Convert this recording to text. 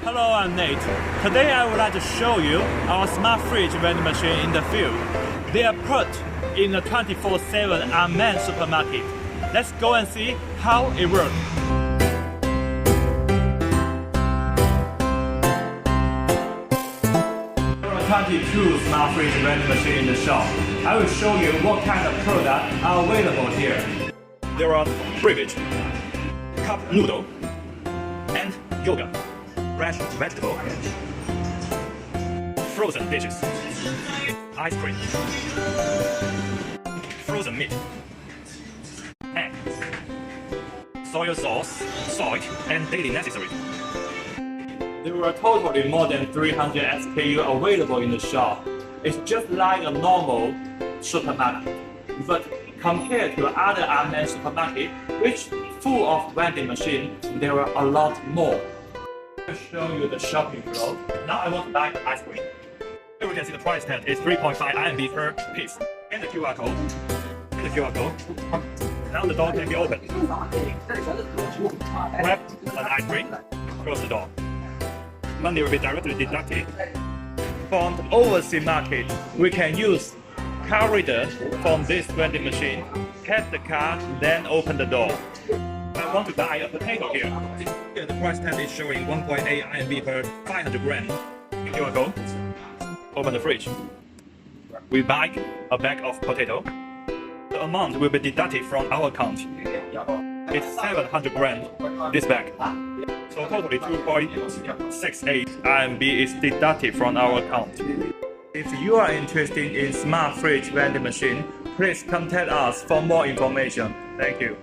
Hello, I'm Nate. Today I would like to show you our smart fridge vending machine in the field. They are put in a 24/7 unmanned supermarket. Let's go and see how it works. There are 22 smart fridge vending machines in the shop. I will show you what kind of products are available here. There are beverage, cup noodle, and yogurt, fresh vegetable, frozen dishes, ice cream, frozen meat, egg, soy sauce, salt, and daily necessary. There are totally more than 300 SKU available in the shop. It's just like a normal supermarket, but compared to other unmanned supermarket, which full of vending machine, there are a lot more. I'll show you the shopping flow. Now I want to buy ice cream. Here we can see the price tag is 3.5 RMB per piece. And the QR code. And the QR code. Now the door can be opened. Grab an ice cream. Close the door. Money will be directly deducted. From the overseas market, we can use card reader from this vending machine. Tap the card, then open the door. I want to buy a potato here. Here the price tag is showing 1.8 RMB per 500 grams. QR code. Open the fridge. We buy a bag of potato. The amount will be deducted from our account. It's 700 grams, this bag. So totally 2.68 RMB is deducted from our account. If you are interested in smart fridge vending machine, please contact us for more information. Thank you.